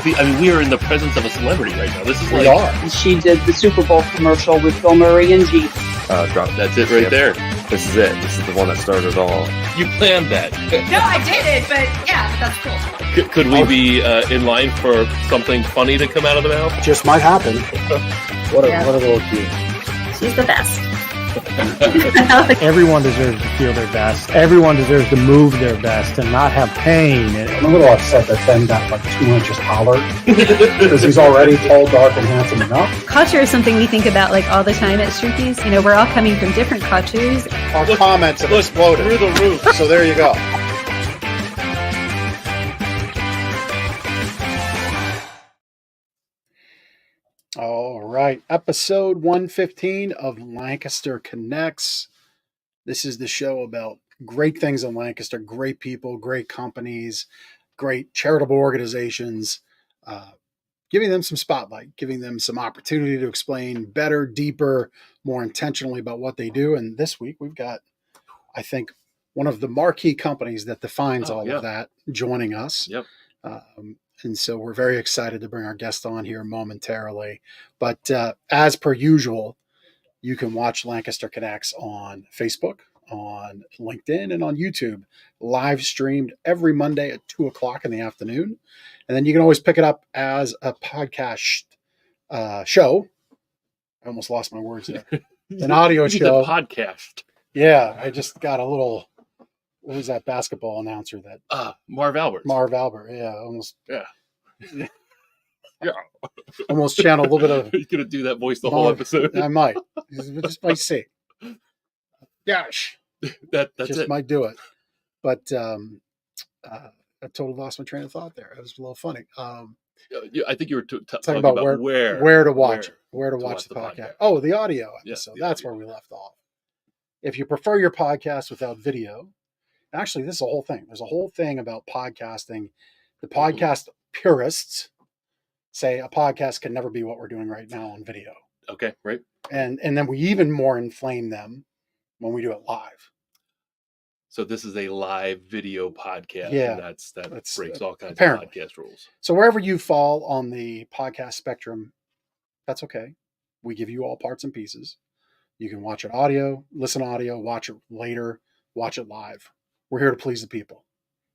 we are in the presence of a celebrity right now. This is We are. She did the Super Bowl commercial with Bill Murray and Jeep. That's it right there. This is it. This is the one that started it all. You planned that. No, I didn't, but yeah, that's cool. Could we be in line for something funny to come out of the mouth? Just might happen. What a Yeah. little key. She's the best. Everyone deserves to feel their best. Everyone deserves to move their best and not have pain. I'm a little upset that Ben got like 2 inches taller because he's already tall, dark, and handsome enough. Culture is something we think about like all the time at Shruki's. You know, we're all coming from different cultures. Our comments have exploded Through the roof. So there you go. All right, episode 115 of Lancaster Connects. This is the show about great things in Lancaster, great people, great companies, great charitable organizations, giving them some spotlight, giving them some opportunity to explain better, deeper, more intentionally about what they do. And this week we've got, I think, one of the marquee companies that defines all of that joining us. Yep. And so we're very excited to bring our guest on here momentarily. But as per usual, you can watch Lancaster Connects on Facebook, on LinkedIn, and on YouTube, live streamed every Monday at 2 o'clock in the afternoon. And then you can always pick it up as a podcast show. I almost lost my words there. An audio show. Podcast. Yeah, I just got a little... What was that basketball announcer that? Marv Albert. Marv Albert, yeah, almost. Yeah. Almost channeled a little bit of. You're gonna do that voice the whole episode. I might. Just might see. Gosh, That's just it. might do it. But I totally lost my train of thought there. It was a little funny. I think you were Talking about where to watch the podcast. Oh, the audio episode. That's where we left off. If you prefer your podcast without video. Actually, this is a whole thing. There's a whole thing about podcasting. The podcast purists say a podcast can never be what we're doing right now on video. Okay, right. And then we even more inflame them when we do it live. So this is a live video podcast. Yeah. And that breaks all kinds apparently. of podcast rules. So wherever you fall on the podcast spectrum, that's okay. We give you all parts and pieces. You can watch it audio, listen to audio, watch it later, watch it live. We're here to please the people.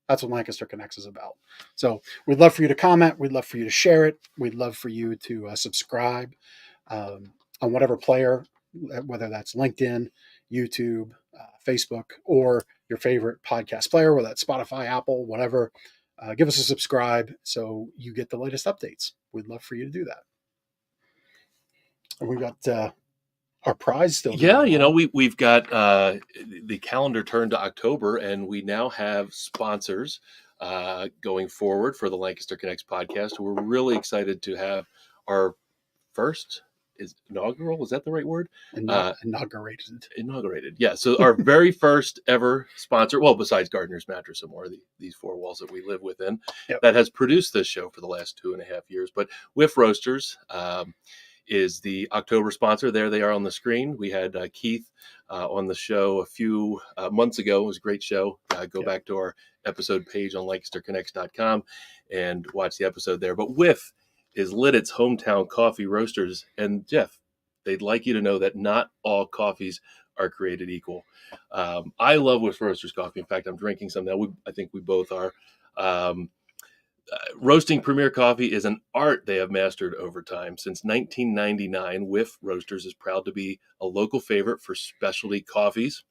That's what Lancaster Connects is about. So we'd love for you to comment. We'd love for you to share it. We'd love for you to subscribe on whatever player, whether that's LinkedIn, YouTube, Facebook, or your favorite podcast player, whether that's Spotify, Apple, whatever. Give us a subscribe so you get the latest updates. We'd love for you to do that. And we've got... our prize still. Yeah, we've got the calendar turned to October, and we now have sponsors going forward for the Lancaster Connects podcast. We're really excited to have our first inaugural. Is that the right word? Inaugurated. Yeah. So our very first ever sponsor, well, besides Gardner's Mattress and More, these four walls that we live within, that has produced this show for the last 2.5 years. But Whiff Roasters is the October sponsor. There they are on the screen. We had Keith on the show a few months ago. It was a great show. Go back to our episode page on LancasterConnects.com and watch the episode there. But Whiff is Liddit's hometown coffee roasters. And Jeff, they'd like you to know that not all coffees are created equal. I love Whiff Roasters coffee. In fact, I'm drinking some now. I think we both are. Roasting premier coffee is an art they have mastered over time. Since 1999, Whiff Roasters is proud to be a local favorite for specialty coffees,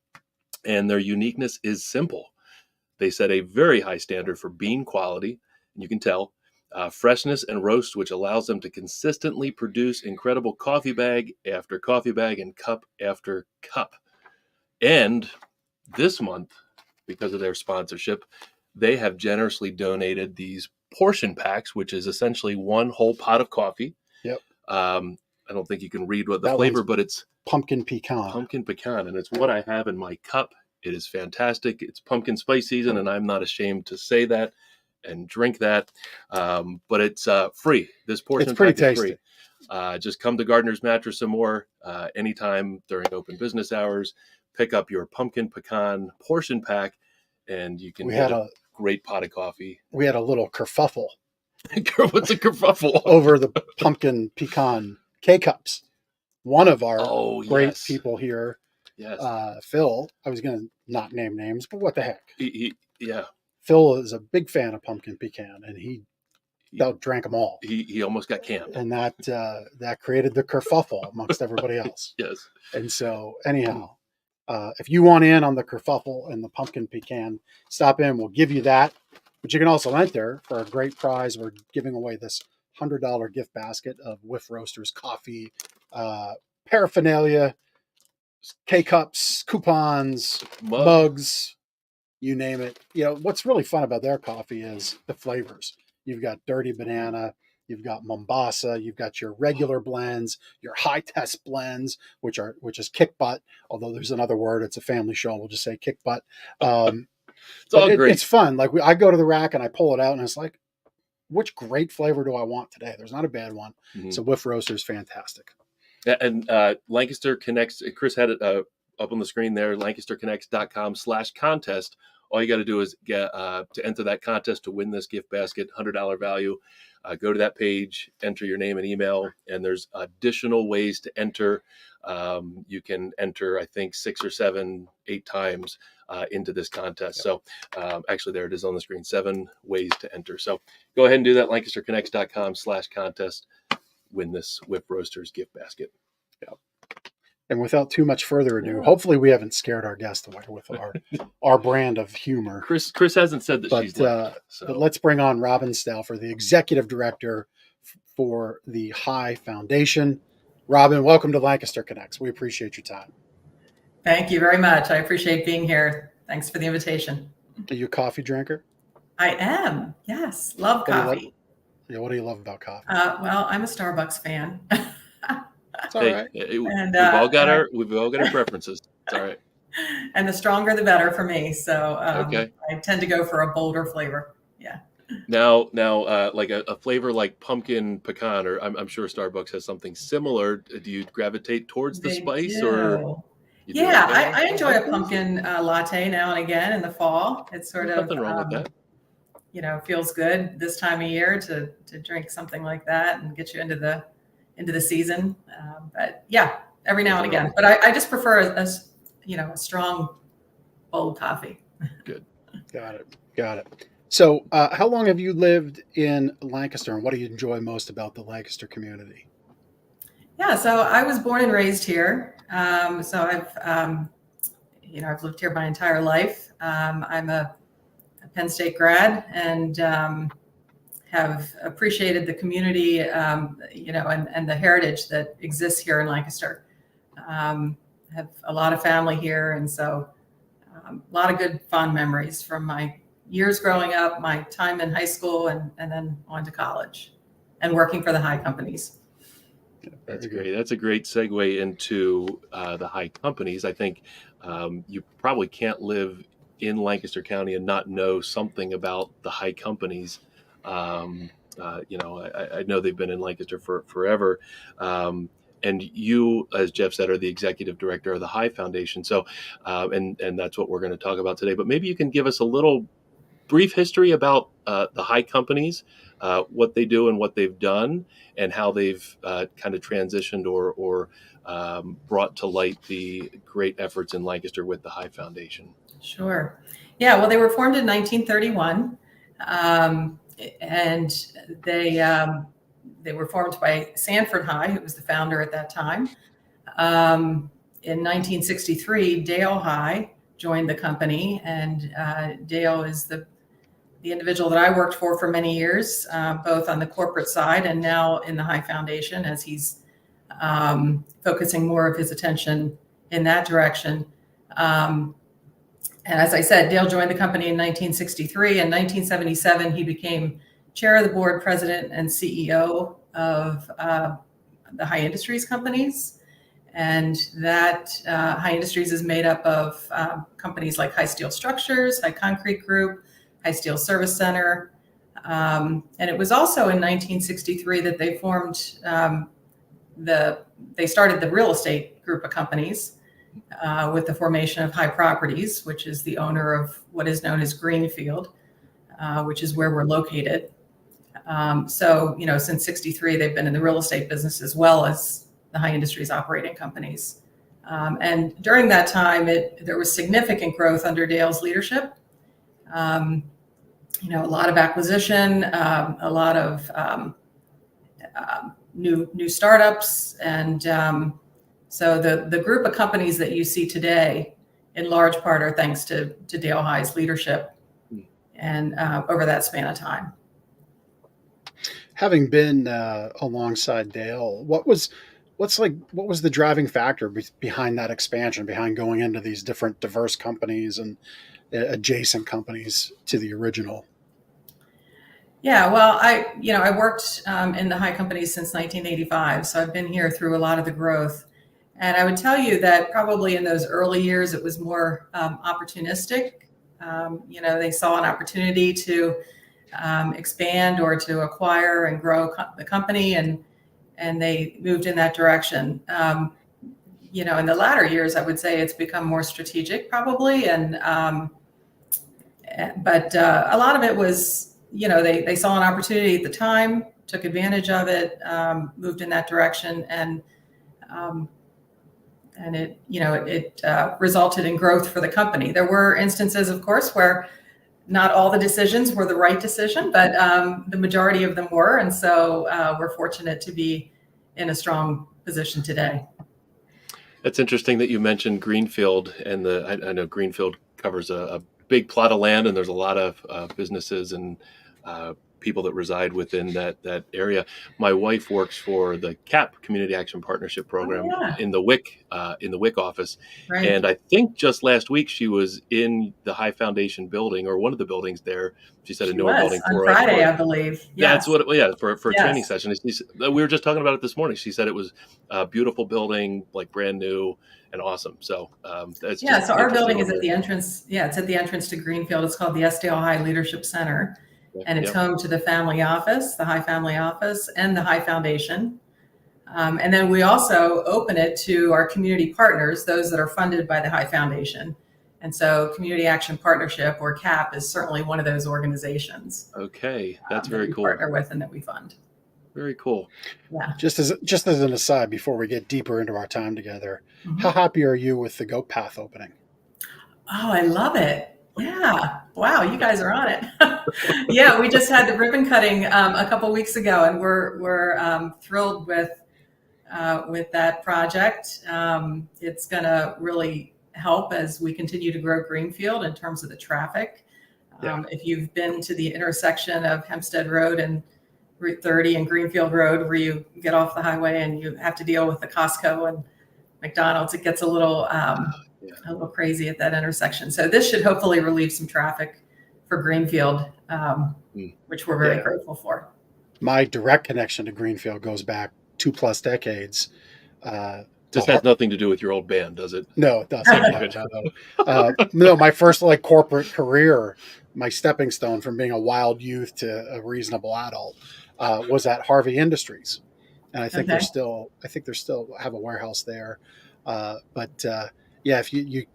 and their uniqueness is simple. They set a very high standard for bean quality, and you can tell, freshness and roast, which allows them to consistently produce incredible coffee bag after coffee bag and cup after cup. And this month, because of their sponsorship, they have generously donated these portion packs, which is essentially one whole pot of coffee. Yep. I don't think you can read what the flavor, but it's pumpkin pecan. Pumpkin pecan, and it's what I have in my cup. It is fantastic. It's pumpkin spice season, and I'm not ashamed to say that and drink that. But it's free. This portion pack is free. Just come to Gardner's Mattress and More anytime during open business hours. Pick up your pumpkin pecan portion pack, and you can get a great pot of coffee. We had a little kerfuffle What's a kerfuffle? over the pumpkin pecan K-Cups. One of our great yes. people here, Yes. Phil, I was going to not name names, but what the heck? Yeah. Phil is a big fan of pumpkin pecan, and he about drank them all. He almost got canned. And that created the kerfuffle amongst everybody else. Yes. And so anyhow, if you want in on the kerfuffle and the pumpkin pecan, stop in. We'll give you that. But you can also enter for a great prize. We're giving away this $100 gift basket of Whiff Roasters coffee, paraphernalia, K-Cups, coupons, mugs, you name it. You know, what's really fun about their coffee is the flavors. You've got dirty banana, you've got Mombasa, you've got your regular blends, your high test blends, which is kick butt. Although there's another word, it's a family show. We'll just say kick butt. It's all great. It's fun. Like I go to the rack and I pull it out and it's like, which great flavor do I want today? There's not a bad one. Mm-hmm. So Whiff Roasters, fantastic. Yeah, and Lancaster Connects, Chris had it up on the screen there, lancasterconnects.com/contest. All you got to do is get to enter that contest to win this gift basket, $100 value. Go to that page, enter your name and email, and there's additional ways to enter. You can enter, I think, 6 or 7, 8 times into this contest. So actually, there it is on the screen, 7 ways to enter. So go ahead and do that, lancasterconnects.com/contest. Win this Whiff Roasters gift basket. Yeah. And without too much further ado, hopefully we haven't scared our guest away with our brand of humor. Chris hasn't said that she's left. But let's bring on Robin Stauffer, the executive director for the High Foundation. Robin, welcome to Lancaster Connects. We appreciate your time. Thank you very much. I appreciate being here. Thanks for the invitation. Are you a coffee drinker? I am. Yes. Love coffee. What do you love about coffee? Well, I'm a Starbucks fan. It's all right. And, we've all got our preferences. It's all right. And the stronger, the better for me. So okay. I tend to go for a bolder flavor. Yeah. Now, like a flavor like pumpkin pecan, or I'm sure Starbucks has something similar. Do you gravitate towards the spice, or? Yeah, I enjoy a pumpkin latte now and again in the fall. It's sort of nothing wrong with that. You know, feels good this time of year to drink something like that and get you into the season. But yeah, every now and again. But I just prefer a strong, bold coffee. Good. Got it. So how long have you lived in Lancaster, and what do you enjoy most about the Lancaster community? Yeah, so I was born and raised here. So I've lived here my entire life. I'm a Penn State grad and have appreciated the community, and the heritage that exists here in Lancaster. Have a lot of family here, and so a lot of good fond memories from my years growing up, my time in high school, and then on to college, and working for the high companies. That's great. That's a great segue into the high companies. I think you probably can't live in Lancaster County and not know something about the high companies. I know they've been in Lancaster for forever. And you, as Jeff said, are the executive director of the High Foundation. So, and that's what we're going to talk about today. But maybe you can give us a little brief history about the High companies, what they do and what they've done, and how they've kind of transitioned or brought to light the great efforts in Lancaster with the High Foundation. Sure. Yeah, well, they were formed in 1931, and they were formed by Sanford High, who was the founder at that time. In 1963, Dale High joined the company, and Dale is the individual that I worked for many years, both on the corporate side and now in the High Foundation, as he's focusing more of his attention in that direction. And as I said, Dale joined the company in 1963. In 1977, he became chair of the board, president, and CEO of the High Industries companies. And that High Industries is made up of companies like High Steel Structures, High Concrete Group, High Steel Service Center. And it was also in 1963 that they formed they started the real estate group of companies with the formation of High Properties, which is the owner of what is known as Greenfield, which is where we're located. So, since 63, they've been in the real estate business as well as the high industries operating companies. And during that time, there was significant growth under Dale's leadership. A lot of acquisition, a lot of new startups, and so the group of companies that you see today, in large part, are thanks to Dale High's leadership, and over that span of time. Having been alongside Dale, what was the driving factor behind that expansion, behind going into these different diverse companies and adjacent companies to the original? Yeah, well, I worked in the High companies since 1985, so I've been here through a lot of the growth. And I would tell you that probably in those early years, it was more opportunistic. They saw an opportunity to expand or to acquire and grow the company, and they moved in that direction. In the latter years, I would say it's become more strategic, probably, but a lot of it was, they saw an opportunity at the time, took advantage of it, moved in that direction, and it resulted in growth for the company. There were instances, of course, where not all the decisions were the right decision, but the majority of them were. And so we're fortunate to be in a strong position today. It's interesting that you mentioned Greenfield, and I know Greenfield covers a big plot of land, and there's a lot of businesses and people that reside within that area. My wife works for the CAP Community Action Partnership Program in the WIC office, Right. and I think just last week she was in the High Foundation building, or one of the buildings there. She said a newer building on Friday, I believe. Yes. That's what. Yeah, for a Yes. training session. We were just talking about it this morning. She said it was a beautiful building, like brand new and awesome. So that's So our building is at the entrance. Yeah, it's at the entrance to Greenfield. It's called the S. Dale High Leadership Center. And it's home to the family office, the High Family Office, and the High Foundation. And then we also open it to our community partners, those that are funded by the High Foundation. And so Community Action Partnership, or CAP, is certainly one of those organizations. Okay, that's very cool. Partner with and that we fund. Very cool. Yeah. Just as an aside, before we get deeper into our time together, how happy are you with the Goat Path opening? Oh, I love it. Yeah. Wow. You guys are on it. Yeah. We just had the ribbon cutting a couple weeks ago, and we're thrilled with that project. It's going to really help as we continue to grow Greenfield in terms of the traffic. If you've been to the intersection of Hempstead Road and Route 30 and Greenfield Road, where you get off the highway and you have to deal with the Costco and McDonald's, it gets a little crazy at that intersection. So this should hopefully relieve some traffic for Greenfield, which we're very grateful for. My direct connection to Greenfield goes back 2+ decades. This has nothing to do with your old band, does it? No, it doesn't. No, my first corporate career, my stepping stone from being a wild youth to a reasonable adult, was at Harvey Industries, and I think they're still have a warehouse there. If you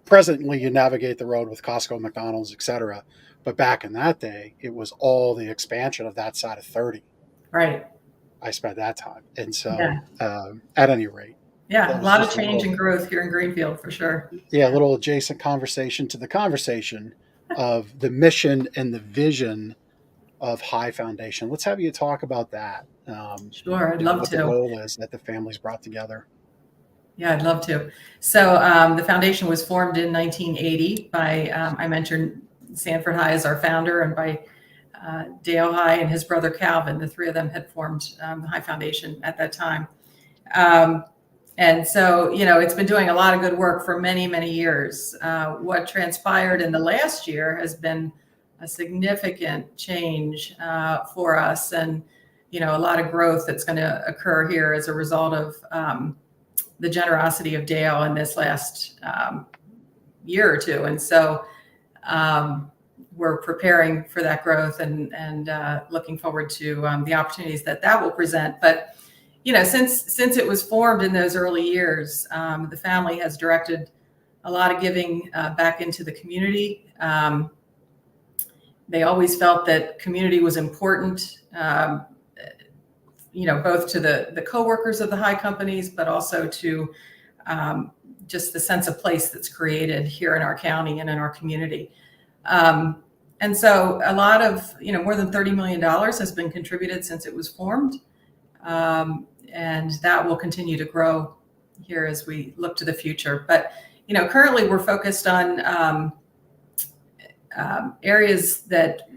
presently you navigate the road with Costco, McDonald's, etc. But back in that day, it was all the expansion of that side of 30. Right. I spent that time, and so at any rate. Yeah, a lot of change and growth here in Greenfield for sure. Yeah, a little adjacent conversation to the conversation of the mission and the vision of High Foundation. Let's have you talk about that. Sure, I'd love what to. The goal is that the family's brought together. Yeah, I'd love to. So the foundation was formed in 1980 by, I mentioned Sanford High as our founder, and by Dale High and his brother Calvin. The three of them had formed the High Foundation at that time. And so, it's been doing a lot of good work for many, many years. What transpired in the last year has been a significant change for us, and, a lot of growth that's going to occur here as a result of the generosity of Dale in this last year or two. And so we're preparing for that growth and looking forward to the opportunities that will present. But since it was formed in those early years, the family has directed a lot of giving back into the community. They always felt that community was important, both to the coworkers of the high companies, but also to just the sense of place that's created here in our county and in our community. And so a lot of, more than $30 million has been contributed since it was formed. And that will continue to grow here as we look to the future. But, currently we're focused on areas that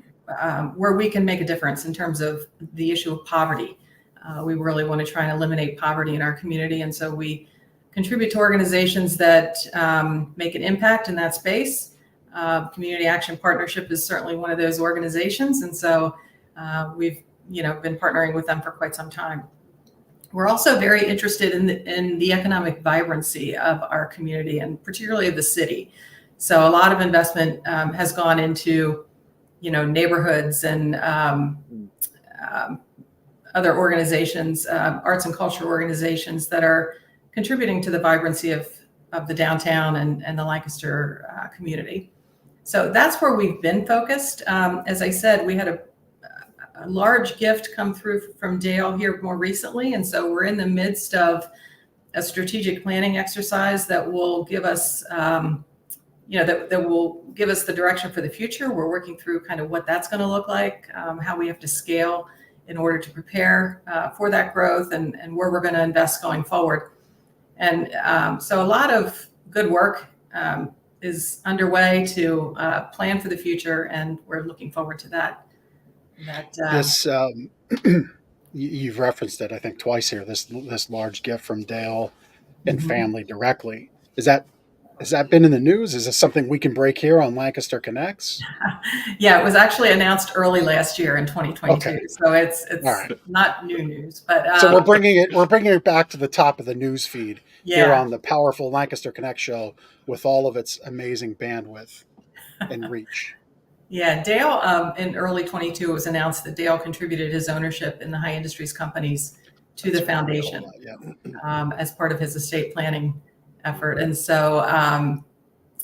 where we can make a difference in terms of the issue of poverty. We really want to try and eliminate poverty in our community. And so we contribute to organizations that make an impact in that space. Community Action Partnership is certainly one of those organizations. And so we've been partnering with them for quite some time. We're also very interested in the economic vibrancy of our community, and particularly of the city. So a lot of investment has gone into, neighborhoods and other organizations, arts and culture organizations that are contributing to the vibrancy of the downtown and the Lancaster community. So that's where we've been focused. As I said, we had a large gift come through from Dale here more recently. And so we're in the midst of a strategic planning exercise that will give us, that will give us the direction for the future. We're working through kind of what that's going to look like, how we have to scale in order to prepare for that growth, and where we're going to invest going forward. And so a lot of good work is underway to plan for the future, and we're looking forward to that. This you've referenced it, I think, twice here. This large gift from Dale and family directly. Has that been in the news? Is this something we can break here on Lancaster Connects? Yeah, it was actually announced early last year in 2022. Okay. So it's right. Not new news, but so we're bringing it back to the top of the news feed here on the powerful Lancaster Connect show with all of its amazing bandwidth and reach. Yeah, Dale, in early 22, it was announced that Dale contributed his ownership in the high industries companies to the foundation as part of his estate planning effort. And so,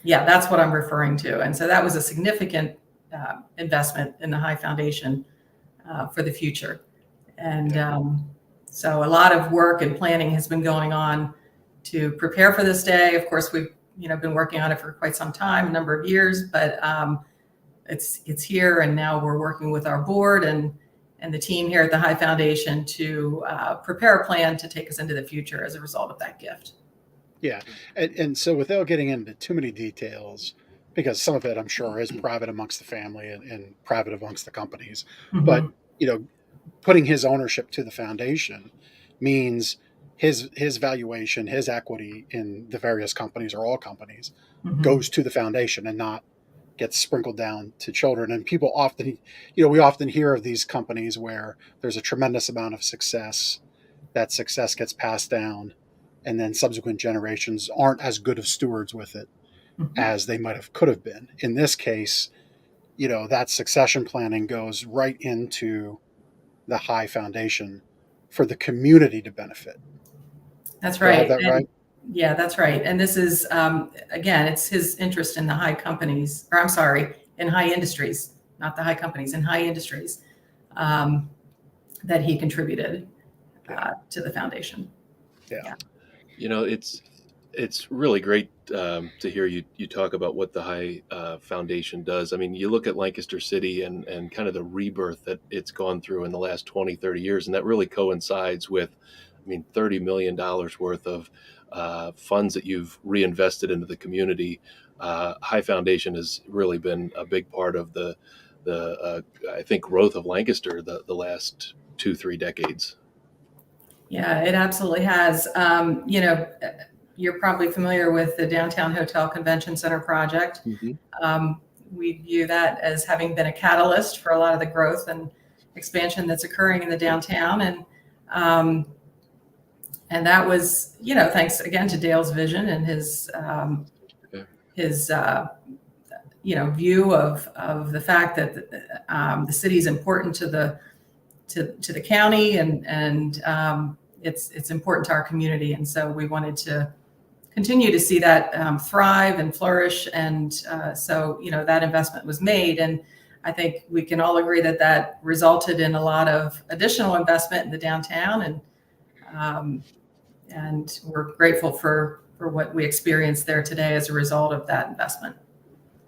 that's what I'm referring to. And so that was a significant investment in the High Foundation for the future. And so a lot of work and planning has been going on to prepare for this day. Of course, we've been working on it for quite some time, a number of years, but it's here, and now we're working with our board and the team here at the High Foundation to prepare a plan to take us into the future as a result of that gift. Yeah. And so without getting into too many details, because some of it I'm sure is private amongst the family and private amongst the companies, but putting his ownership to the foundation means his valuation, his equity in the various companies or all companies goes to the foundation and not gets sprinkled down to children. And people often, we often hear of these companies where there's a tremendous amount of success. That success gets passed down, and then subsequent generations aren't as good of stewards with it as they could have been. In this case, that succession planning goes right into the High Foundation for the community to benefit. That's right. Right? Yeah, that's right. And this is, again, it's his interest in the high companies, in high industries, not the high companies, in high industries that he contributed to the foundation. Yeah. It's really great to hear you talk about what the High Foundation does. I mean, you look at Lancaster City and kind of the rebirth that it's gone through in the last 20, 30 years, and that really coincides with, $30 million worth of funds that you've reinvested into the community. High Foundation has really been a big part of the I think, growth of Lancaster the last 2-3 decades. Yeah, it absolutely has. You're probably familiar with the Downtown Hotel Convention Center project. We view that as having been a catalyst for a lot of the growth and expansion that's occurring in the downtown. And that was, thanks again to Dale's vision and his view of the fact that the city is important to the county and it's important to our community. And so we wanted to continue to see that thrive and flourish. And so, that investment was made. And I think we can all agree that that resulted in a lot of additional investment in the downtown, and we're grateful for what we experienced there today as a result of that investment.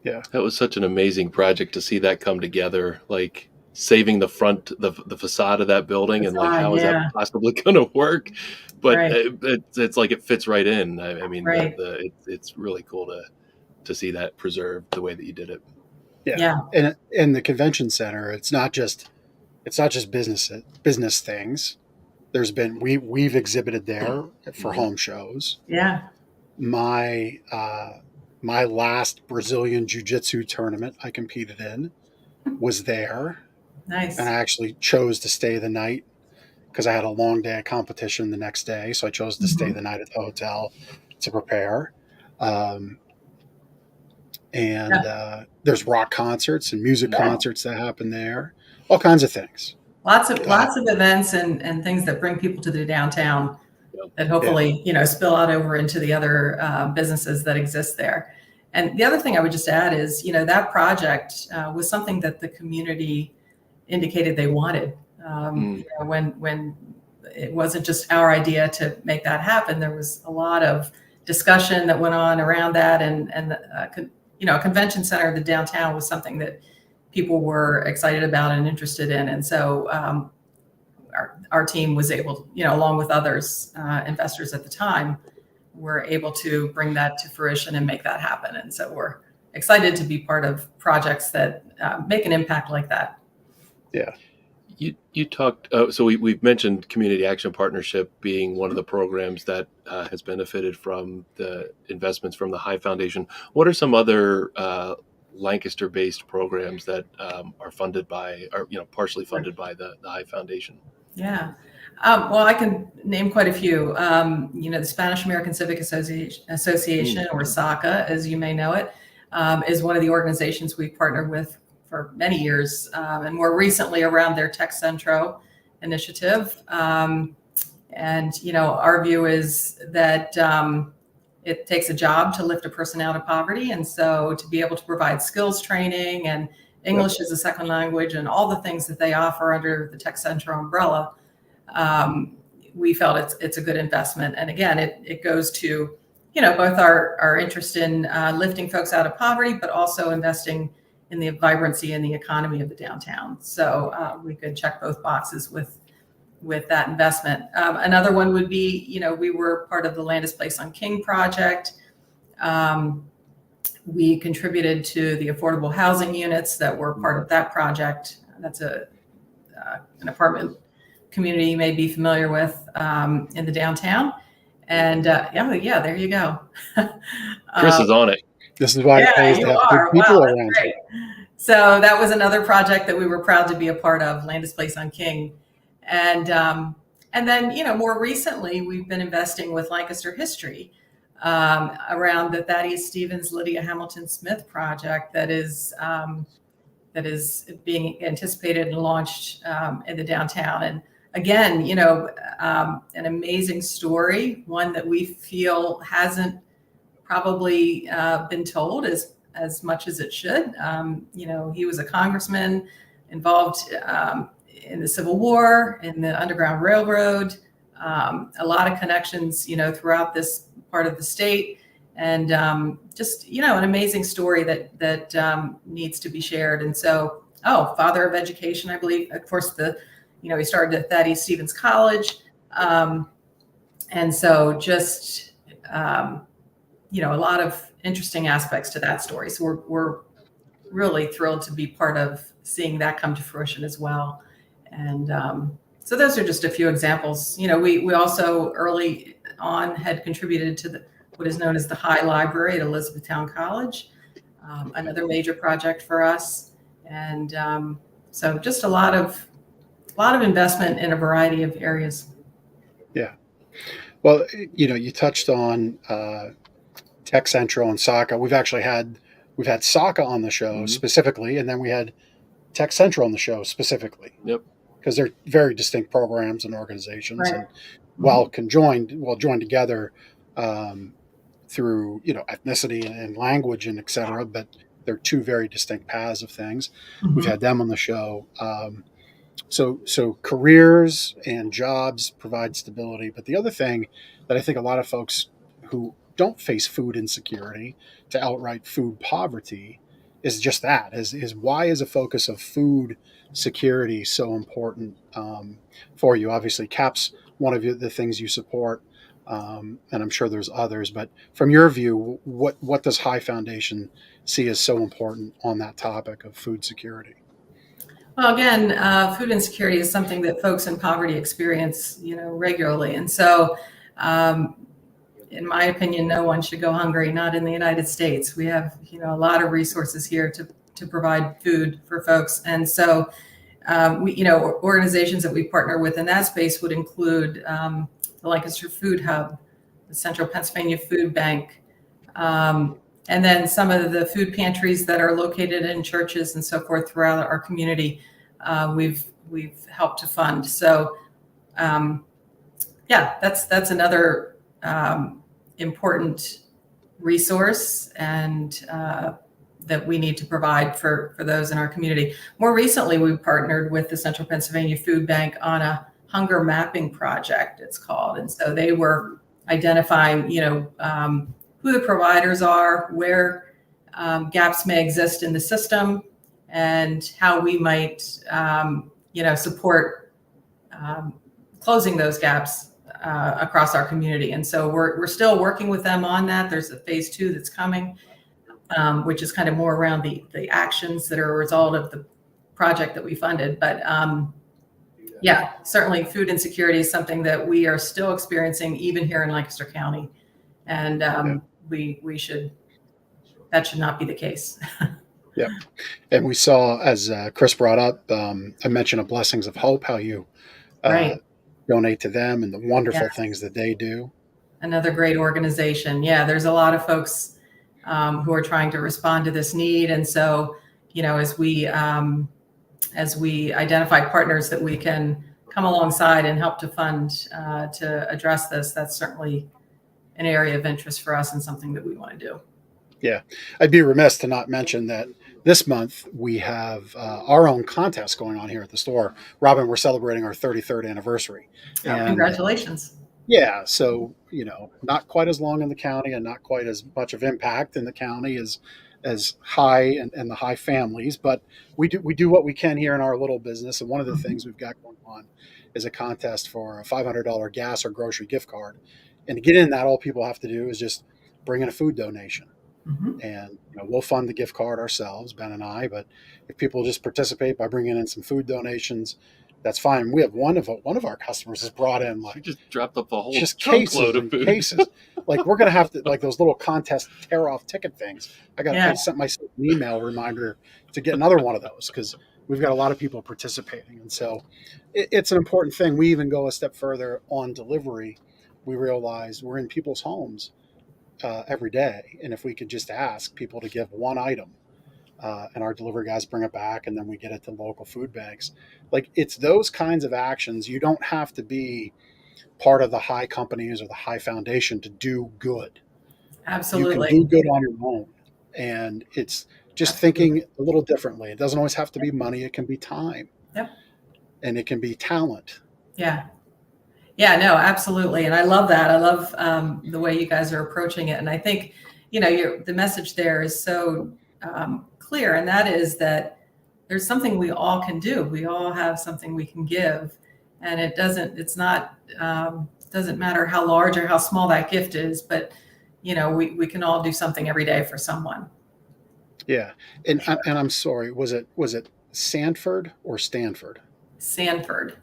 Yeah, that was such an amazing project to see that come together, like saving the front, the facade of that building, and like how is that possibly going to work? But it's like it fits right in. I mean, it's really cool to see that preserved the way that you did it. Yeah. And in the convention center, it's not just business things. There's been we've exhibited there for home shows. Yeah. My last Brazilian Jiu-Jitsu tournament I competed in was there. Nice. And I actually chose to stay the night because I had a long day of competition the next day. So I chose to stay the night at the hotel to prepare. There's rock concerts and music concerts that happen there. All kinds of things. Lots of events and things that bring people to the downtown that hopefully, spill out over into the other businesses that exist there. And the other thing I would just add is, that project was something that the community indicated they wanted. When it wasn't just our idea to make that happen, there was a lot of discussion that went on around that, and a convention center of the downtown was something that people were excited about and interested in. And so our team was able, along with others, investors at the time, were able to bring that to fruition and make that happen. And so we're excited to be part of projects that make an impact like that. Yeah. You talked, so we've mentioned Community Action Partnership being one of the programs that has benefited from the investments from the High Foundation. What are some other Lancaster-based programs that are funded by, or partially funded by the High Foundation? Yeah. Well, I can name quite a few. The Spanish American Civic Association, or SACA, as you may know it, is one of the organizations we've partnered with for many years, and more recently around their Tech Centro initiative. Our view is that it takes a job to lift a person out of poverty. And so to be able to provide skills training and English as a second language and all the things that they offer under the Tech Centro umbrella, we felt it's a good investment. And again, it goes to, both our interest in lifting folks out of poverty, but also investing in the vibrancy and the economy of the downtown. So we could check both boxes with that investment. Another one would be, we were part of the Landis Place on King project. We contributed to the affordable housing units that were part of that project. That's an apartment community you may be familiar with in the downtown. And there you go. Chris is on it. This is why it pays to have people around. Great. So that was another project that we were proud to be a part of, Landis Place on King. And then, more recently, we've been investing with Lancaster History around the Thaddeus Stevens, Lydia Hamilton Smith project that is being anticipated and launched in the downtown. And again, an amazing story, one that we feel hasn't probably been told as much as it should. He was a congressman involved in the Civil War, in the Underground Railroad, a lot of connections, throughout this part of the state, and just, an amazing story that needs to be shared. And so, father of education, I believe, of course, he started at Thaddeus Stevens College. And so just, a lot of interesting aspects to that story. So we're really thrilled to be part of seeing that come to fruition as well. And so those are just a few examples. We also early on had contributed to what is known as the High Library at Elizabethtown College, another major project for us. And so just a lot of investment in a variety of areas. Yeah. Well, you touched on Tech Centro and SACA. We've had SACA on the show specifically, and then we had Tech Centro on the show specifically. Yep. Because they're very distinct programs and organizations, right. And while joined together through ethnicity and language and et cetera, but they're two very distinct paths of things. Mhm. We've had them on the show. So careers and jobs provide stability. But the other thing that I think a lot of folks who don't face food insecurity to outright food poverty is just that is why is a focus of food security so important for you? Obviously, CAP's one of the things you support, and I'm sure there's others. But from your view, what does High Foundation see as so important on that topic of food security? Well, again, food insecurity is something that folks in poverty experience, regularly. And so, in my opinion, no one should go hungry, not in the United States. We have, a lot of resources here to provide food for folks. And so, organizations that we partner with in that space would include the Lancaster Food Hub, the Central Pennsylvania Food Bank, and then some of the food pantries that are located in churches and so forth throughout our community, we've helped to fund. So, that's another important resource and that we need to provide for those in our community. More recently, we've partnered with the Central Pennsylvania Food Bank on a hunger mapping project, it's called. And so they were identifying, who the providers are, where gaps may exist in the system, and how we might, support closing those gaps across our community. And so we're still working with them on that. There's a phase 2 that's coming, which is kind of more around the actions that are a result of the project that we funded. But certainly food insecurity is something that we are still experiencing even here in Lancaster County. And that should not be the case. Yep. And we saw, as Chris brought up, I mentioned of Blessings of Hope, how you Right. donate to them and the wonderful things that they do. Another great organization. Yeah, there's a lot of folks who are trying to respond to this need. And so, as we identify partners that we can come alongside and help to fund to address this, that's certainly an area of interest for us and something that we want to do. Yeah. I'd be remiss to not mention that this month we have our own contest going on here at the store. Robin, we're celebrating our 33rd anniversary. And, congratulations. Yeah. So, not quite as long in the county and not quite as much of impact in the county as High and the High families, but we do what we can here in our little business. And one of the things we've got going on is a contest for a $500 gas or grocery gift card. And to get in that, all people have to do is just bring in a food donation. Mm-hmm. And we'll fund the gift card ourselves, Ben and I. But if people just participate by bringing in some food donations, that's fine. We have one of our customers has brought in you just dropped up a whole just cases load of food. Cases. Like we're gonna have to those little contest tear off ticket things. I sent myself an email reminder to get another one of those because we've got a lot of people participating, and so it's an important thing. We even go a step further on delivery. We realize we're in people's homes every day, and if we could just ask people to give one item, and our delivery guys bring it back, and then we get it to local food banks. Like it's those kinds of actions. You don't have to be part of the High companies or the High Foundation to do good. Absolutely, you can do good on your own, and it's just thinking a little differently. It doesn't always have to be money. It can be time. Yep. And it can be talent. Yeah. Yeah, no, absolutely. And I love that. I love the way you guys are approaching it. And I think, the message there is so clear. And that is that there's something we all can do. We all have something we can give. And it doesn't matter how large or how small that gift is, but, we can all do something every day for someone. Yeah. And I'm sorry, was it Sanford or Stanford? Sanford.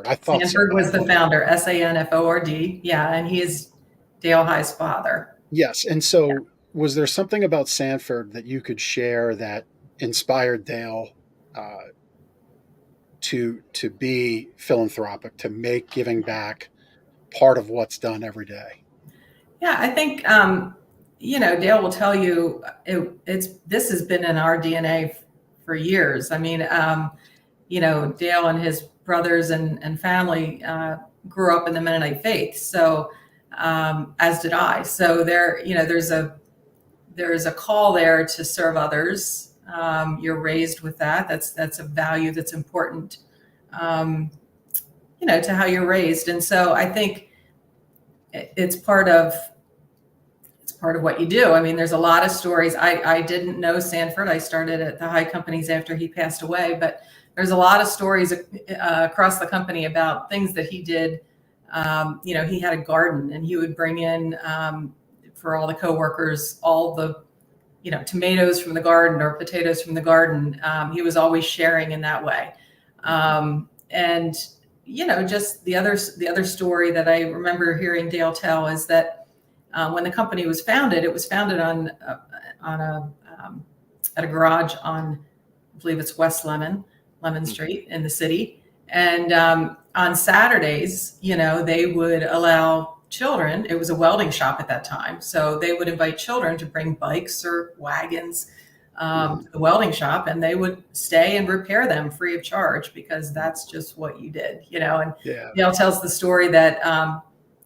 I thought Sanford was the founder, Sanford. Yeah, and he is Dale High's father. Yes, and so was there something about Sanford that you could share that inspired Dale to be philanthropic, to make giving back part of what's done every day? Yeah, I think Dale will tell you this has been in our DNA for years. I mean, Dale and his brothers and family grew up in the Mennonite faith. So, as did I. So there's there's a call there to serve others. You're raised with that. That's a value that's important, to how you're raised. And so I think it's part of what you do. I mean, there's a lot of stories. I didn't know Sanford. I started at the High Companies after he passed away, but there's a lot of stories across the company about things that he did. He had a garden, and he would bring in for all the coworkers all the tomatoes from the garden or potatoes from the garden. He was always sharing in that way. And just the other story that I remember hearing Dale tell is that when the company was founded, it was founded on at a garage on, I believe it's West Lemon Street in the city. And on Saturdays, they would allow children. It was a welding shop at that time, so they would invite children to bring bikes or wagons to the welding shop, and they would stay and repair them free of charge, because that's just what you did, And Dale tells the story that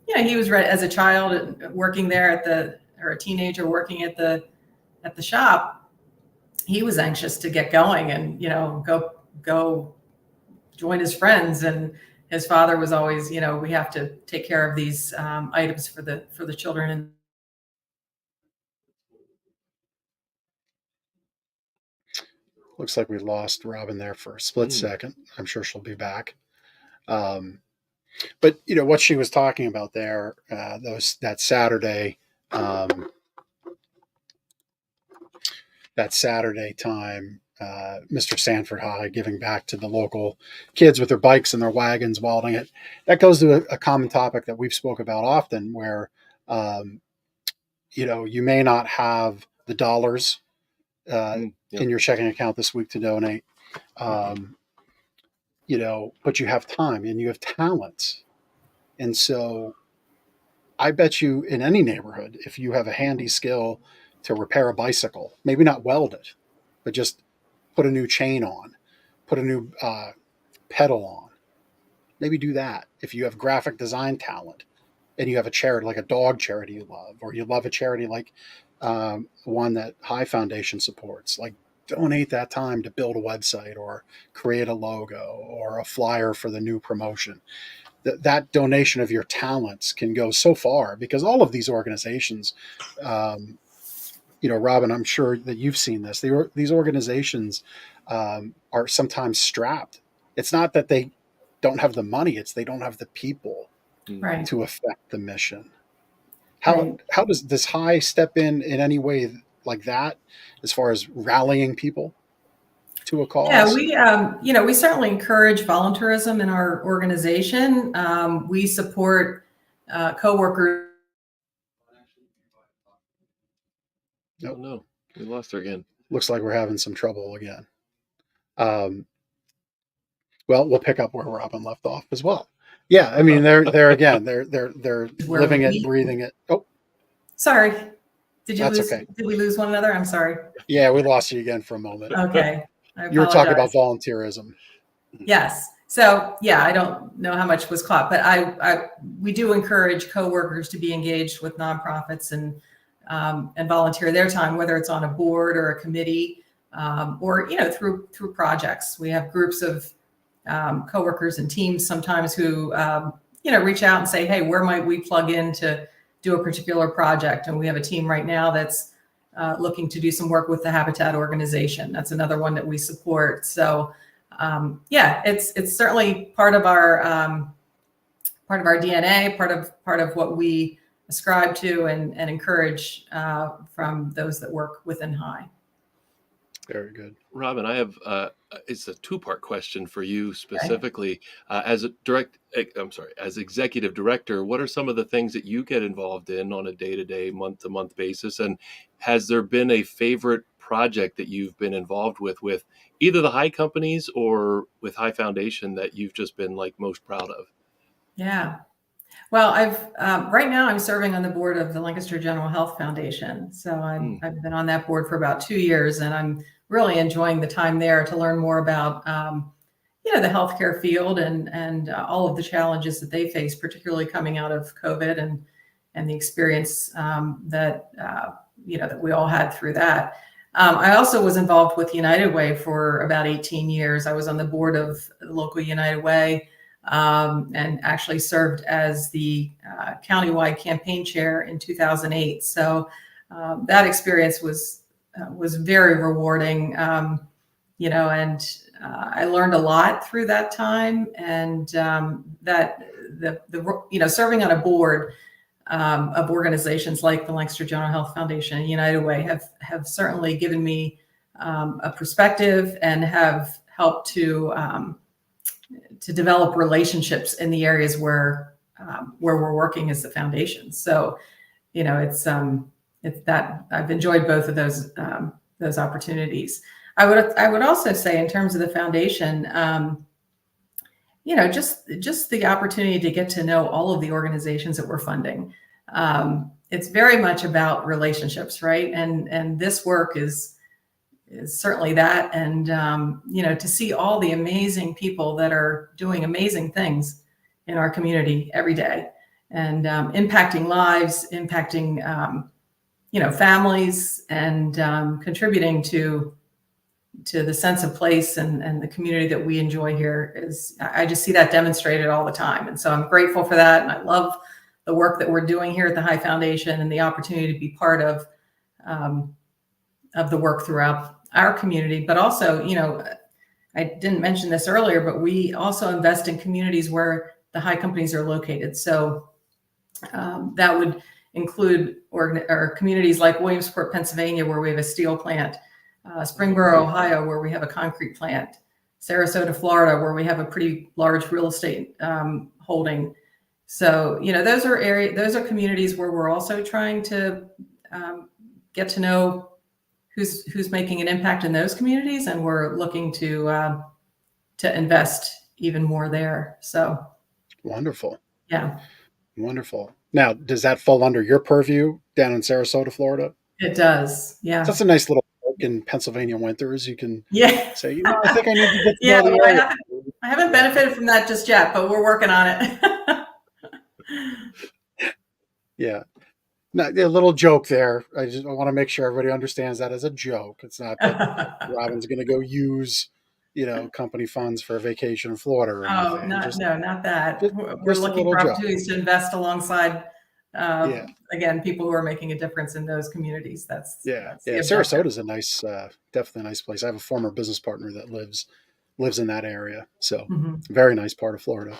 he was as a child working there or a teenager working at the shop. He was anxious to get going and go join his friends, and his father was always, we have to take care of these items for the children. And looks like we lost Robin there for a split second. I'm sure she'll be back. But what she was talking about there, that Saturday time, Mr. Sanford High giving back to the local kids with their bikes and their wagons, welding it. That goes to a common topic that we've spoke about often, where you may not have the dollars in your checking account this week to donate, but you have time and you have talents. And so I bet you in any neighborhood, if you have a handy skill to repair a bicycle, maybe not weld it, but just put a new chain on, put a new pedal on, maybe do that. If you have graphic design talent and you have a charity, like a dog charity you love, or you love a charity like one that High Foundation supports, like donate that time to build a website or create a logo or a flyer for the new promotion. That donation of your talents can go so far, because all of these organizations, Robin, I'm sure that you've seen this. These organizations are sometimes strapped. It's not that they don't have the money; it's they don't have the people to affect the mission. How does High step in any way like that, as far as rallying people to a cause? Yeah, we certainly encourage volunteerism in our organization. We support coworkers. Nope. Oh, no, we lost her again. Looks like we're having some trouble again. Well, we'll pick up where Robin left off as well. Yeah, I mean, they're again, they're living it, breathing it. Oh, sorry. Did we lose one another? I'm sorry. Yeah, we lost you again for a moment. Okay. You were talking about volunteerism. Yes. So yeah, I don't know how much was caught, but we do encourage coworkers to be engaged with nonprofits and volunteer their time, whether it's on a board or a committee, or through projects. We have groups of coworkers and teams sometimes who reach out and say, hey, where might we plug in to do a particular project? And we have a team right now that's looking to do some work with the Habitat organization. That's another one that we support. So it's certainly part of our DNA, part of what we ascribe to and encourage from those that work within High. Very good. Robin, I have it's a two-part question for you specifically. As executive director, what are some of the things that you get involved in on a day-to-day, month-to-month basis? And has there been a favorite project that you've been involved with either the High Companies or with High Foundation that you've just been most proud of? Yeah. Well, right now I'm serving on the board of the Lancaster General Health Foundation. So I've been on that board for about 2 years, and I'm really enjoying the time there to learn more about, the healthcare field and all of the challenges that they face, particularly coming out of COVID and the experience that that we all had through that. I also was involved with United Way for about 18 years. I was on the board of the local United Way, and actually served as the countywide campaign chair in 2008. So that experience was very rewarding, and I learned a lot through that time. And that the serving on a board of organizations like the Lancaster General Health Foundation and United Way have certainly given me a perspective and have helped to develop relationships in the areas where we're working as the foundation. So, it's that I've enjoyed both of those opportunities. I would also say, in terms of the foundation, just the opportunity to get to know all of the organizations that we're funding. It's very much about relationships, right? And this work is certainly that. And, to see all the amazing people that are doing amazing things in our community every day, and impacting lives, impacting, families, and contributing to the sense of place and the community that we enjoy here. I just see that demonstrated all the time. And so I'm grateful for that. And I love the work that we're doing here at the High Foundation, and the opportunity to be part of the work throughout our community. But also, I didn't mention this earlier, but we also invest in communities where the High companies are located. So that would include or communities like Williamsport, Pennsylvania, where we have a steel plant, Springboro, Ohio, where we have a concrete plant, Sarasota, Florida, where we have a pretty large real estate holding. So, those are communities where we're also trying to get to know who's making an impact in those communities, and we're looking to invest even more there. So wonderful. Yeah. Wonderful. Now, does that fall under your purview down in Sarasota, Florida? It does. Yeah. That's a nice little perk in Pennsylvania winters. You can say, I think I need to get to know the area. I haven't benefited from that just yet, but we're working on it. Yeah. Now, a little joke there. I want to make sure everybody understands that as a joke. It's not that Robin's going to go use, company funds for a vacation in Florida or anything. Not that. We're looking for opportunities to invest alongside, again, people who are making a difference in those communities. That's Sarasota is a nice, definitely a nice place. I have a former business partner that lives in that area. So very nice part of Florida.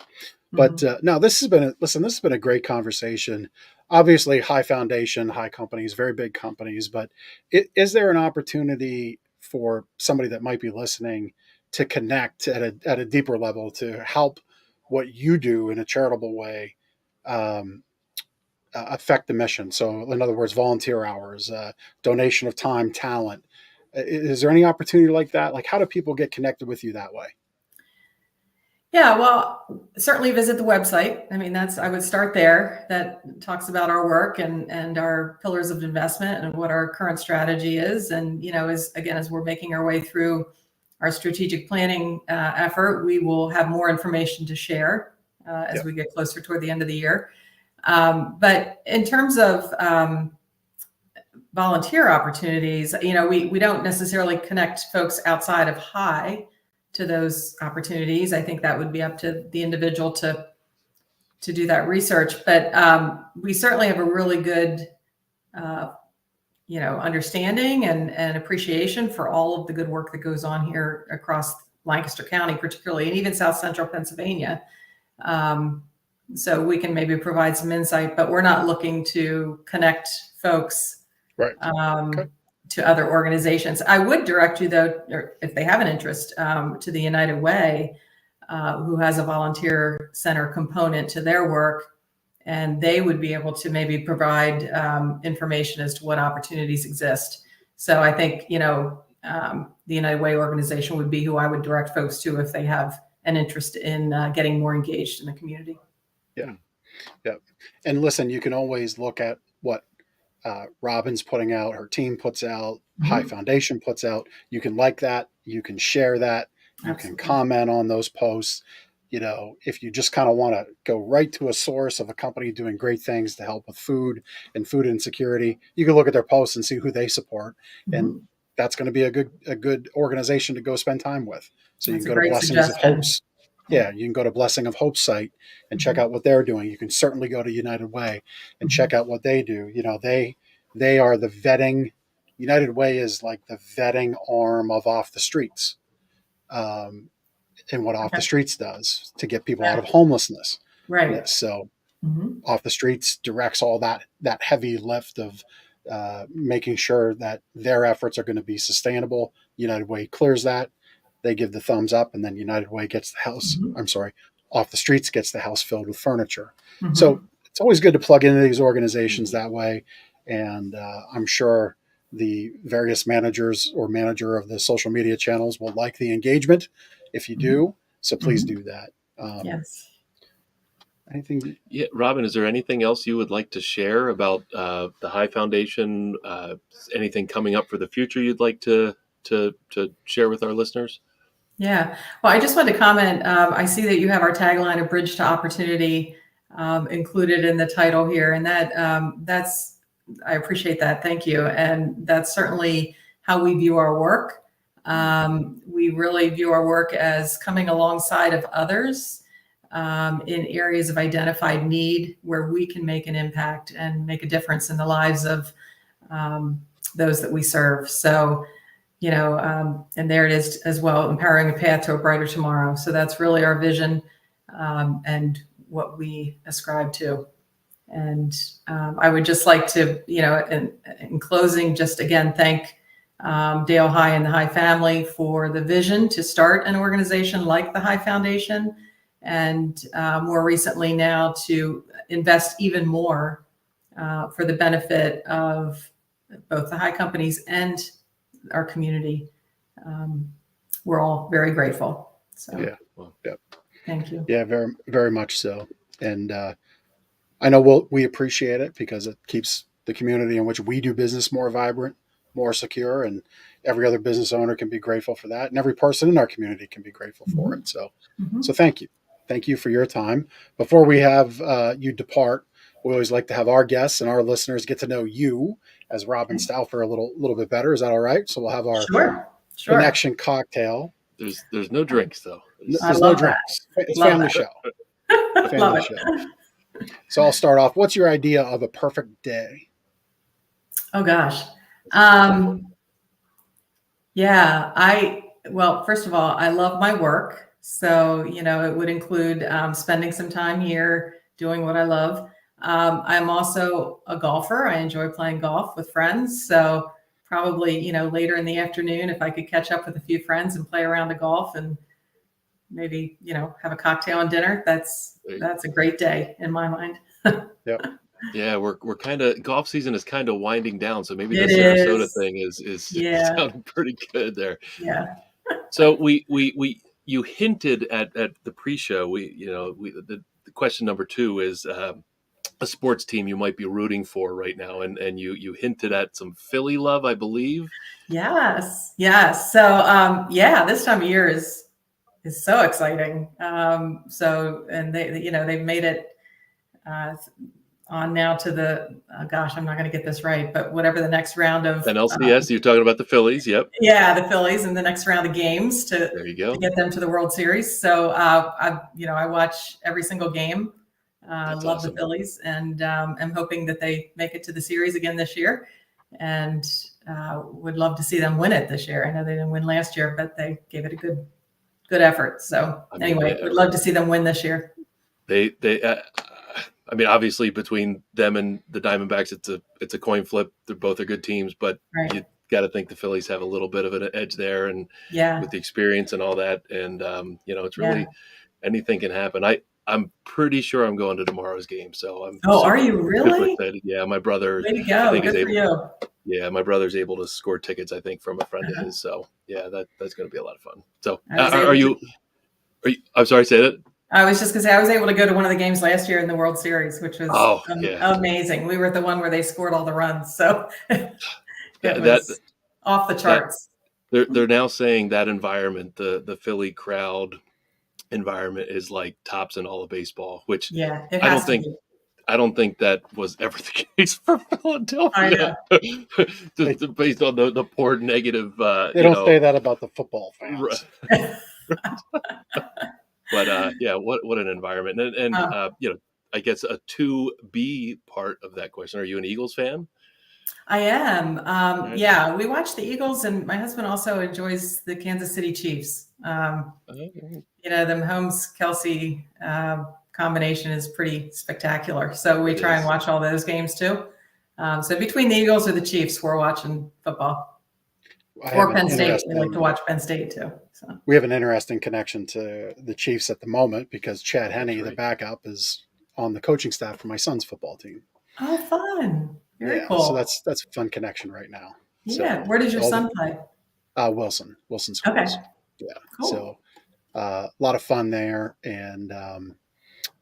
But no, this has been a great conversation. Obviously, High Foundation, High companies, very big companies. But is there an opportunity for somebody that might be listening to connect at a deeper level to help what you do in a charitable way affect the mission? So, in other words, volunteer hours, donation of time, talent. Is there any opportunity like that? Like, how do people get connected with you that way? Yeah, well, certainly visit the website. I mean, I would start there. That talks about our work and our pillars of investment and what our current strategy is. And, as we're making our way through our strategic planning effort, we will have more information to share as we get closer toward the end of the year. But in terms of volunteer opportunities, we don't necessarily connect folks outside of High to those opportunities. I think that would be up to the individual to do that research. But we certainly have a really good, understanding and appreciation for all of the good work that goes on here across Lancaster County, particularly, and even South Central Pennsylvania. So we can maybe provide some insight, but we're not looking to connect folks to other organizations. I would direct you, though, or if they have an interest, to the United Way, who has a volunteer center component to their work, and they would be able to maybe provide information as to what opportunities exist. So I think, the United Way organization would be who I would direct folks to if they have an interest in getting more engaged in the community. Yeah. And listen, you can always look at what Robin's putting out, her team puts out, High Foundation puts out. You can like that. You can share that. You can comment on those posts. if you just kind of want to go right to a source of a company doing great things to help with food and food insecurity, you can look at their posts and see who they support, and that's going to be a good organization to go spend time with. So you That's can a go to great Blessings of suggestion. Hope's. Yeah, you can go to Blessing of Hope's site and check out what they're doing. You can certainly go to United Way and check out what they do. They are the vetting. United Way is like the vetting arm of Off the Streets. And what Off the Streets does to get people out of homelessness. Right. So Off the Streets directs all that heavy lift of making sure that their efforts are going to be sustainable. United Way clears that. They give the thumbs up, and then United Way gets the house. Off the Streets gets the house filled with furniture. So it's always good to plug into these organizations that way. And I'm sure the various managers or manager of the social media channels will like the engagement if you do. So please do that. Yes. Anything? Yeah, Robin, is there anything else you would like to share about the High Foundation? Anything coming up for the future you'd like to share with our listeners? Yeah. Well, I just wanted to comment. I see that you have our tagline, "A Bridge to Opportunity," included in the title here, and that's I appreciate that. Thank you. And that's certainly how we view our work. We really view our work as coming alongside of others in areas of identified need where we can make an impact and make a difference in the lives of those that we serve. So, and there it is as well, empowering a path to a brighter tomorrow. So that's really our vision and what we ascribe to. And I would just like to, in closing, just again, thank Dale High and the High family for the vision to start an organization like the High Foundation, and more recently now to invest even more for the benefit of both the High companies and our community. We're all very grateful. So thank you. Yeah, very, very much so. And I know we appreciate it because it keeps the community in which we do business more vibrant, more secure, and every other business owner can be grateful for that, and every person in our community can be grateful for it. So thank you for your time. Before we have you depart, we always like to have our guests and our listeners get to know you as Robin Stauffer a little bit better. Is that all right? So we'll have our connection cocktail. There's no drinks though. There's no drinks. It's family show. Family show. So I'll start off. What's your idea of a perfect day? Oh gosh. Well, first of all, I love my work. So, it would include spending some time here doing what I love. I'm also a golfer. I enjoy playing golf with friends. So probably, later in the afternoon, if I could catch up with a few friends and play around a golf and maybe, have a cocktail and dinner, that's a great day in my mind. Yep. Yeah, we're kind of, golf season is kind of winding down, so maybe the Sarasota thing is sounding pretty good there. Yeah. So you hinted at the pre-show. The question number 2 is a sports team you might be rooting for right now, and you hinted at some Philly love, I believe. Yes. So this time of year is so exciting. And they've made it on now to the I'm not going to get this right, but whatever the next round of NLCS. You're talking about the Phillies, yep. Yeah, the Phillies, and the next round of games there you go. to get them to the World Series. So I watch every single game. Love awesome. The Phillies, and I'm hoping that they make it to the series again this year, and would love to see them win it this year. I know they didn't win last year, but they gave it a good effort. So anyway, would love to see them win this year. Obviously between them and the Diamondbacks, it's a coin flip. They're both are good teams, but you got to think the Phillies have a little bit of an edge there, and with the experience and all that, and it's really anything can happen. I'm pretty sure I'm going to tomorrow's game, so I'm. Oh, are you really? Excited. Yeah, my brother. Way to go! Good for you. Yeah, my brother's able to score tickets, I think, from a friend of his. So yeah, that's going to be a lot of fun. So are you? I'm sorry, say that. I was just going to say I was able to go to one of the games last year in the World Series, which was amazing. We were at the one where they scored all the runs, so it was off the charts. They're now saying that environment, the Philly crowd, environment is like tops in all of baseball, which Yeah, it I has don't to think be. I don't think that was ever the case for I Philadelphia. Just based on the poor negative, They don't say that about the football r- fans. but yeah, what an environment. And I guess a 2B part of that question. Are you an Eagles fan? I am. Right. Yeah, we watch the Eagles, and my husband also enjoys the Kansas City Chiefs. Okay. The Mahomes-Kelsey combination is pretty spectacular. So we try and watch all those games too. So between the Eagles or the Chiefs, we're watching football. Or Penn State. We like to watch Penn State too. So we have an interesting connection to the Chiefs at the moment because Chad Henne, the backup, is on the coaching staff for my son's football team. Oh, fun. Very cool. So that's a fun connection right now. Yeah. So, where does your son play? Wilson Schools. Okay. Yeah. Cool. So a lot of fun there. And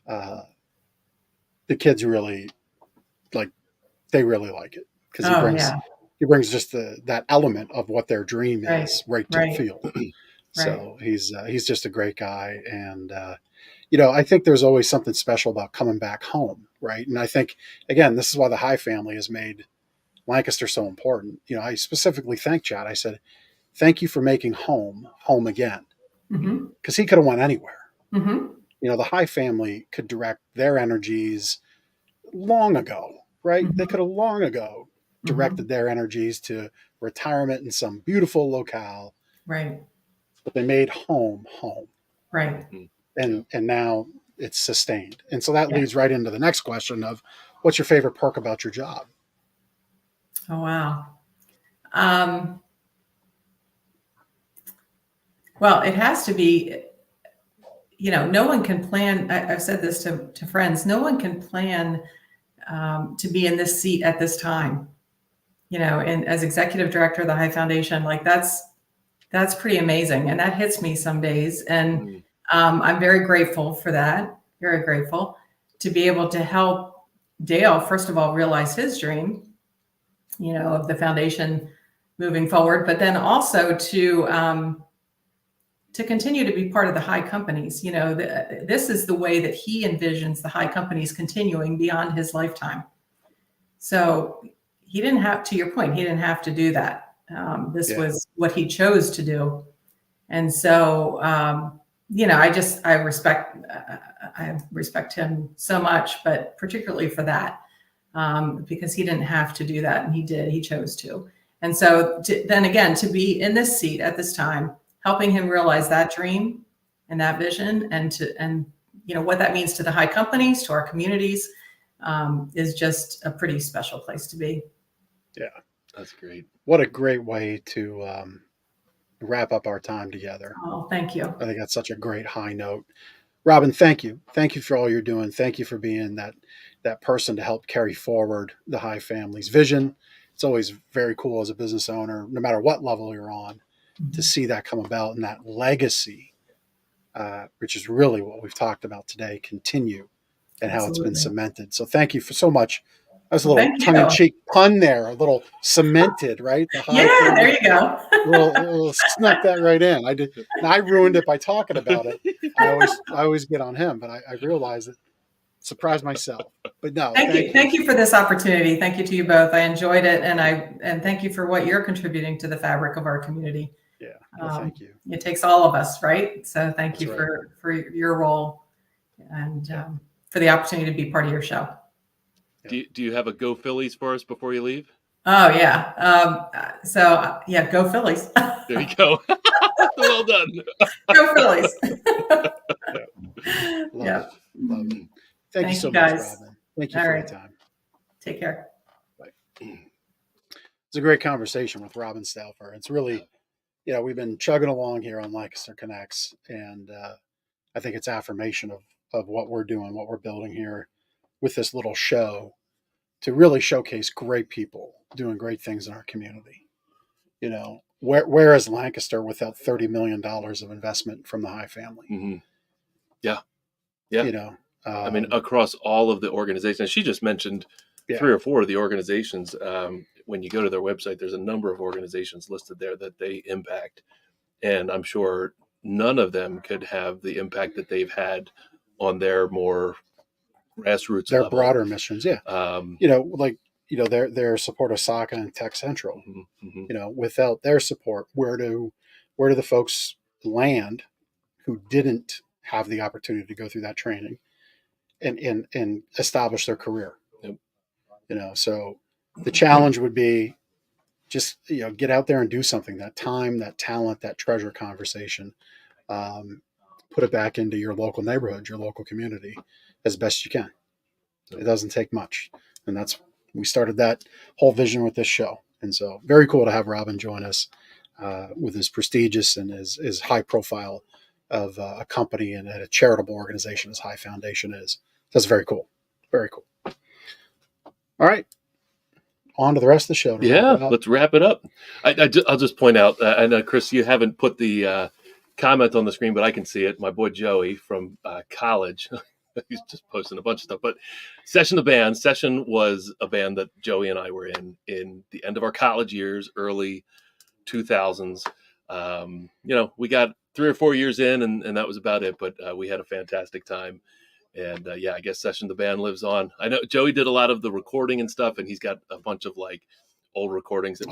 the kids really like it because he brings just that element of what their dream is right to the field. So he's just a great guy. And, I think there's always something special about coming back home. Right. And I think, again, this is why the High family has made Lancaster so important. I specifically thanked Chad. I said, thank you for making home again. Because he could have went anywhere. The High family could direct their energies long ago, right? They could have long ago directed their energies to retirement in some beautiful locale. Right. But they made home. Right. And now it's sustained. And so that leads right into the next question of what's your favorite perk about your job? Oh, wow. Well, it has to be, no one can plan. I've said this to friends. No one can plan to be in this seat at this time, and as executive director of the High Foundation, like that's pretty amazing. And that hits me some days. And I'm very grateful for that. Very grateful to be able to help Dale, first of all, realize his dream, of the foundation moving forward, but then also to continue to be part of the High companies. This is the way that he envisions the High companies continuing beyond his lifetime. So he didn't have, to your point, he didn't have to do that. This was what he chose to do. And so, I respect him so much, but particularly for that, because he didn't have to do that. And he chose to. And so then again, to be in this seat at this time, helping him realize that dream and that vision and what that means to the High companies, to our communities, is just a pretty special place to be. Yeah. That's great. What a great way to wrap up our time together. Oh, thank you. I think that's such a great high note. Robin, thank you. Thank you for all you're doing. Thank you for being that person to help carry forward the High family's vision. It's always very cool as a business owner, no matter what level you're on, to see that come about and that legacy, which is really what we've talked about today, continue and how it's been cemented. So thank you for so much. That was a little tongue-in-cheek pun there, a little cemented, right? The High family. There you go. We'll snuck that right in. I ruined it by talking about it. I always get on him, but I realized it. Surprised myself. But no, thank you for this opportunity. Thank you to you both. I enjoyed it, and thank you for what you're contributing to the fabric of our community. Yeah, well, thank you. It takes all of us, right? So thank you for your role and for the opportunity to be part of your show. Do you have a Go Phillies for us before you leave? Oh yeah. Go Phillies. There you go. Well done. Go Phillies. Love it. Thank you so much, Robin. Thank you for your time. Take care. Bye. It's a great conversation with Robin Stauffer. It's really, we've been chugging along here on Lancaster Connects, and I think it's affirmation of what we're doing, what we're building here with this little show to really showcase great people doing great things in our community. Where is Lancaster without $30 million of investment from the High family? Mm-hmm. Yeah. Across all of the organizations, she just mentioned 3 or 4 of the organizations. When you go to their website, there's a number of organizations listed there that they impact. And I'm sure none of them could have the impact that they've had on their more grassroots Their level. broader missions. Yeah. Their support of SOCA and Tech Central, without their support, where do the folks land who didn't have the opportunity to go through that training and establish their career? Yep. So the challenge would be just, get out there and do something. That time, that talent, that treasure conversation, put it back into your local neighborhood, your local community as best you can. It doesn't take much. And we started that whole vision with this show. And so very cool to have Robin join us with his prestigious and his high profile of a company and a charitable organization as High Foundation is. That's very cool. Very cool. All right. On to the rest of the show. Let's wrap it up. I'll just point out, I know, Chris, you haven't put the comment on the screen, but I can see it. My boy Joey from college, he's just posting a bunch of stuff. But Session the band. Session was a band that Joey and I were in the end of our college years, early 2000s. We got 3 or 4 years in, and that was about it. But we had a fantastic time. And I guess Session the band lives on. I know Joey did a lot of the recording and stuff, and he's got a bunch of like old recordings that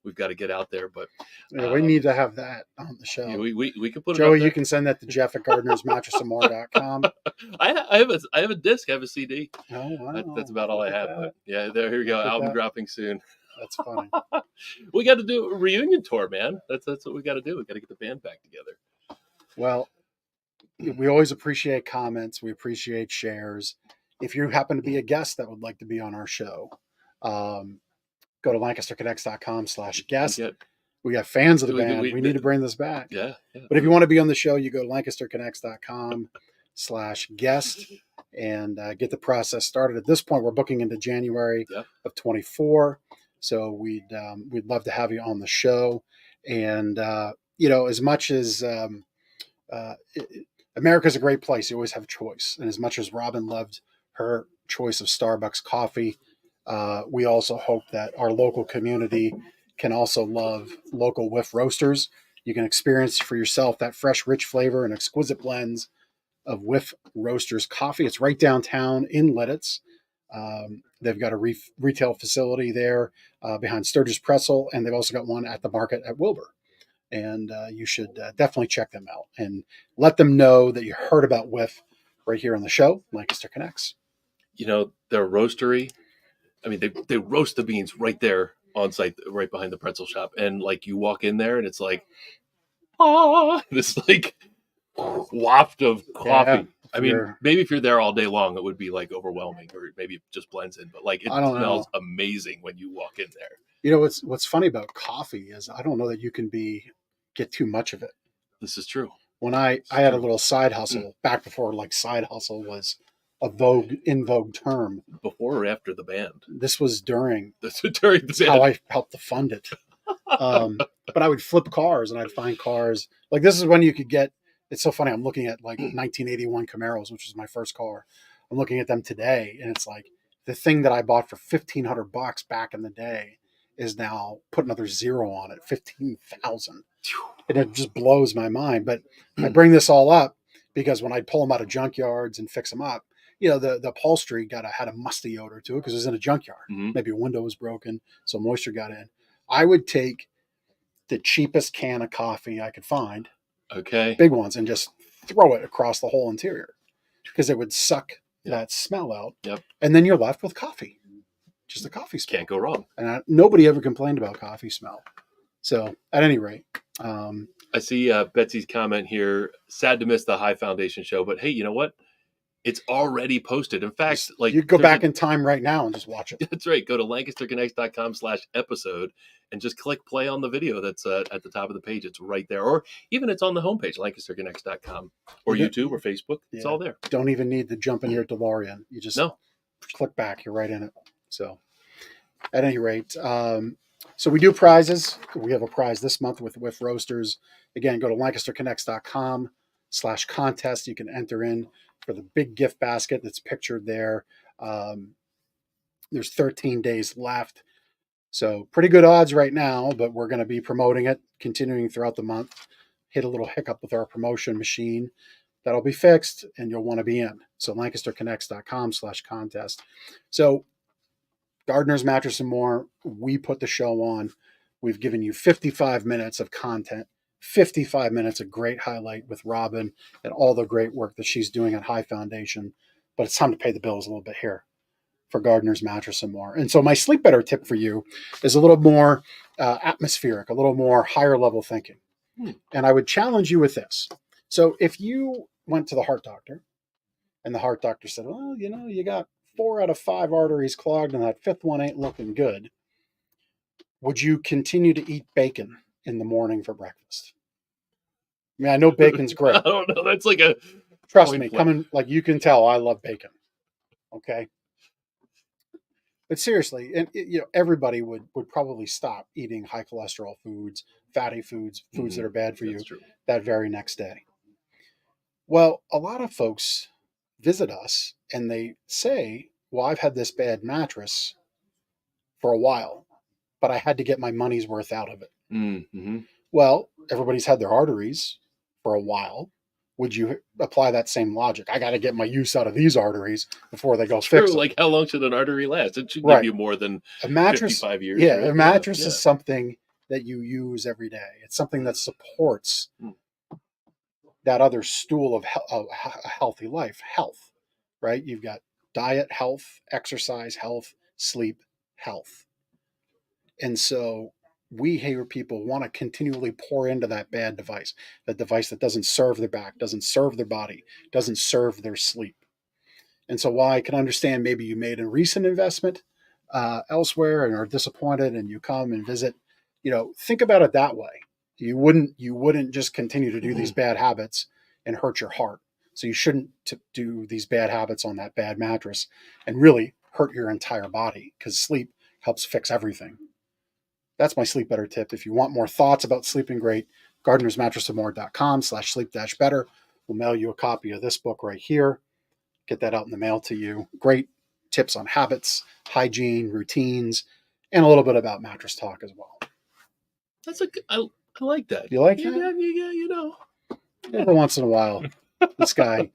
we've got to get out there. But we need to have that on the show. Yeah, we could put Joey, it up there. You can send that to Jeff at GardnersMattressandMore.com. I have a disc. I have a CD. Oh, wow. That's about all I have. But here we go. Album dropping soon. That's funny. We got to do a reunion tour, man. That's what we got to do. We got to get the band back together. Well, we always appreciate comments. We appreciate shares. If you happen to be a guest that would like to be on our show, go to LancasterConnects.com/guest. We got fans of the band. We need to bring this back. Yeah. But if you want to be on the show, you go to LancasterConnects.com/guest and get the process started. At this point, we're booking into January of 24. So we'd love to have you on the show. And, as much as America's a great place, you always have choice. And as much as Robin loved her choice of Starbucks coffee, we also hope that our local community can also love local whiff roasters. You can experience for yourself that fresh, rich flavor and exquisite blends of Whiff Roasters coffee. It's right downtown in Lidditz. They've got a retail facility there behind Sturgis Pretzel, and they've also got one at the market at Wilbur. And you should definitely check them out and let them know that you heard about Whiff right here on the show, Lancaster Connects. Their roastery, I mean, they roast the beans right there on site, right behind the pretzel shop. And like you walk in there and it's like, this like waft of coffee. Yeah, I mean, maybe if you're there all day long, it would be like overwhelming, or maybe it just blends in. But like, it smells amazing when you walk in there. What's funny about coffee is I don't know that you can get too much of it. This is true. When I had a little side hustle back before like side hustle was a in vogue term. Before or after the band? This was during. That's during the band. How I helped to fund it. But I would flip cars and I'd find cars. Like this is when you could get. It's so funny. I'm looking at like 1981 Camaros, which was my first car. I'm looking at them today, and it's like the thing that I bought for $1,500 back in the day is now put another zero on it, 15,000. And it just blows my mind. But I bring this all up because when I'd pull them out of junkyards and fix them up, the upholstery had a musty odor to it because it was in a junkyard. Mm-hmm. Maybe a window was broken, so moisture got in. I would take the cheapest can of coffee I could find, big ones, and just throw it across the whole interior because it would suck that smell out. Yep. And then you're left with coffee. Just the coffee smell. Can't go wrong. And nobody ever complained about coffee smell. So at any rate. I see Betsy's comment here. Sad to miss the High Foundation show, but hey, you know what? It's already posted. In fact, like you go back in time right now and just watch it. That's right. Go to LancasterConnects.com/episode and just click play on the video that's at the top of the page. It's right there. Or even it's on the homepage, LancasterConnects.com or YouTube or Facebook. It's all there. Don't even need to jump in your DeLorean. You just click back. You're right in it. So at any rate, so we do prizes. We have a prize this month with Whiff Roasters. Again, go to LancasterConnects.com/contest. You can enter in for the big gift basket that's pictured there. There's 13 days left. So pretty good odds right now, but we're going to be promoting it, continuing throughout the month hit a little hiccup with our promotion machine. That'll be fixed and you'll want to be in. So lancasterconnects.com/contest. So Gardner's Mattress and More, we put the show on. We've given you 55 minutes of content, 55 minutes of great highlight with Robin and all the great work that she's doing at High Foundation. But it's time to pay the bills a little bit here for Gardner's Mattress and More. And so my sleep better tip for you is a little more atmospheric, a little more higher level thinking. And I would challenge you with this. So if you went to the heart doctor and the heart doctor said, well, you know, you got 4 out of 5 arteries clogged and that 5th one ain't looking good, would you continue to eat bacon in the morning for breakfast? I mean, I know bacon's great. I don't know. That's like a trust me. Coming, like you can tell, I love bacon. Okay, but seriously, and you know, everybody would probably stop eating high cholesterol foods, fatty foods, foods that are bad for you that very next day. Well, a lot of folks visit us and they say, "Well, I've had this bad mattress for a while, but I had to get my money's worth out of it." Mm-hmm. Well, everybody's had their arteries for a while. Would you apply that same logic? I got to get my use out of these arteries before they go fix them. Like, how long should an artery last? It should give you more than a mattress, 55 years. Yeah, right? a mattress is something that you use every day. It's something that supports that other stool of a healthy life, health, right? You've got diet, health, exercise, health, sleep, health. And so we hear people want to continually pour into that bad device, that device that doesn't serve their back, doesn't serve their body, doesn't serve their sleep. And so while I can understand maybe you made a recent investment elsewhere and are disappointed and you come and visit, you know, think about it that way. You wouldn't just continue to do these bad habits and hurt your heart. So you shouldn't do these bad habits on that bad mattress and really hurt your entire body, because sleep helps fix everything. That's my sleep better tip. If you want more thoughts about sleeping great, gardnersmattressandmore.com/sleep-better. We'll mail you a copy of this book right here. Get that out in the mail to you. Great tips on habits, hygiene, routines, and a little bit about mattress talk as well. I like that. You like that? Yeah, you know. Every once in a while, this guy,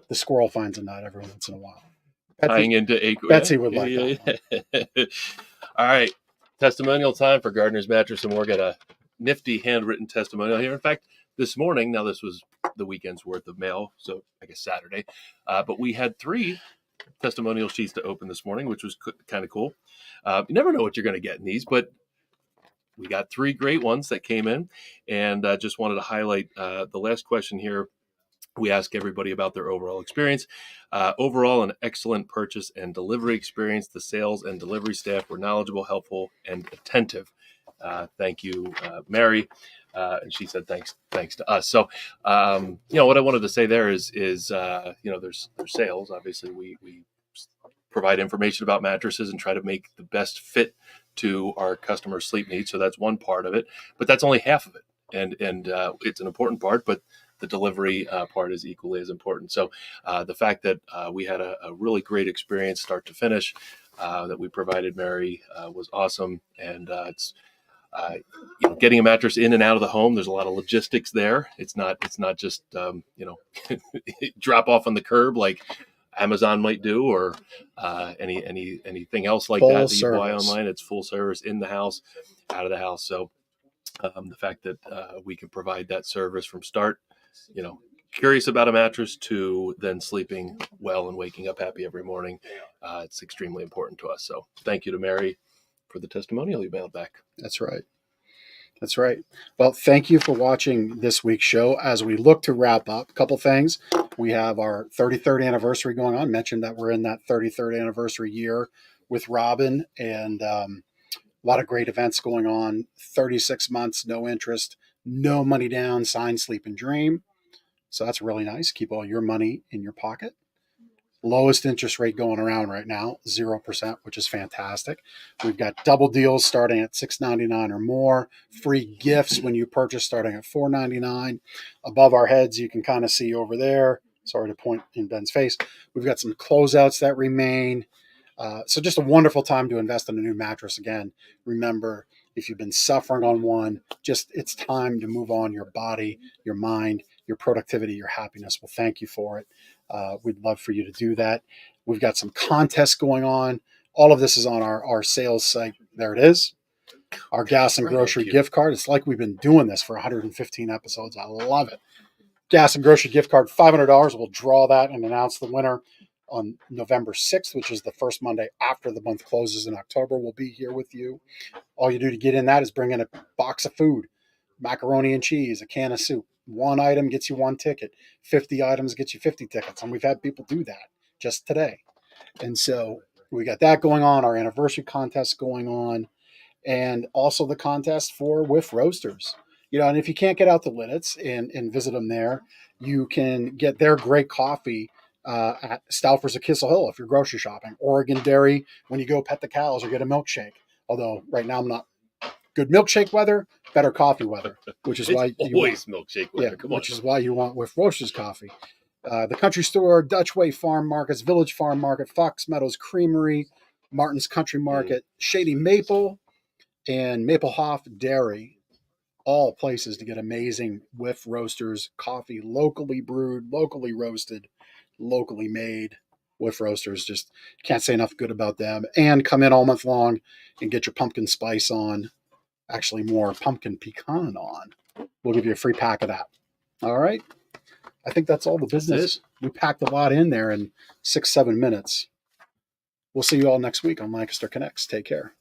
the squirrel, finds a nut every once in a while. Tying into Betsy would like that. All right. Testimonial time for Gardner's Mattress and More. Got a nifty handwritten testimonial here. In fact, this morning, now this was the weekend's worth of mail, so I guess Saturday, but we had 3 testimonial sheets to open this morning, which was kind of cool. You never know what you're going to get in these, but we got 3 great ones that came in, and just wanted to highlight the last question here. We ask everybody about their overall experience. Overall, an excellent purchase and delivery experience. The sales and delivery staff were knowledgeable, helpful, and attentive. Thank you, Mary. And she said, thanks to us. So, you know, what I wanted to say there is you know, there's sales. Obviously, we provide information about mattresses and try to make the best fit to our customers' sleep needs. So that's one part of it, but that's only half of it. And it's an important part, but the delivery part is equally as important. So the fact that we had a really great experience start to finish, that we provided Mary, was awesome. And it's you know, getting a mattress in and out of the home. There's a lot of logistics there. It's not just you know, drop off on the curb like Amazon might do, or anything else like that you buy online. It's full service, in the house, out of the house. So the fact that we can provide that service from start, you know, curious about a mattress to then sleeping well and waking up happy every morning, it's extremely important to us. So thank you to Mary for the testimonial you mailed back. That's right. That's right. Well, thank you for watching this week's show. As we look to wrap up, a couple things. We have our 33rd anniversary going on. Mentioned that we're in that 33rd anniversary year with Robin, and a lot of great events going on. 36 months, no interest, no money down, sign, sleep, and dream. So that's really nice. Keep all your money in your pocket. Lowest interest rate going around right now, 0%, which is fantastic. We've got double deals starting at $6.99 or more. Free gifts when you purchase starting at $4.99. Above our heads, you can kind of see over there. Sorry to point in Ben's face. We've got some closeouts that remain. So just a wonderful time to invest in a new mattress. Again, remember, If you've been suffering on one, it's time to move on. Your body, your mind, your productivity, your happiness. Well, thank you for it. We'd love for you to do that. We've got some contests going on. All of this is on our sales site. There it is. Our gas and grocery gift card. It's like we've been doing this for 115 episodes. I love it. Gas and grocery gift card, $500. We'll draw that and announce the winner on November 6th, which is the first Monday after the month closes in October. We'll be here with you. All you do to get in that is bring in a box of food, macaroni and cheese, a can of soup. One item gets you one ticket. 50 items gets you 50 tickets. And we've had people do that just today. And so we got that going on, our anniversary contest going on, and also the contest for Whiff Roasters. And if you can't get out to Lidditz and visit them there, you can get their great coffee at Stauffer's of Kissel Hill if you're grocery shopping. Oregon Dairy, when you go pet the cows or get a milkshake. Although right now I'm not good milkshake weather, better coffee weather, which is why you always milkshake weather. Come on, which is why you want Whiff Roasters coffee. The Country Store, Dutch Way Farm Markets, Village Farm Market, Fox Meadows Creamery, Martin's Country Market, Shady Maple, and Maplehoff Dairy. All places to get amazing Whiff Roasters coffee, locally brewed, locally roasted, locally made. Whiff Roasters, just can't say enough good about them. And come in all month long and get your pumpkin spice on. Actually, more pumpkin pecan on. We'll give you a free pack of that. All right. I think that's all the business. We packed a lot in there in 6-7 minutes. We'll see you all next week on Lancaster Connects. Take care.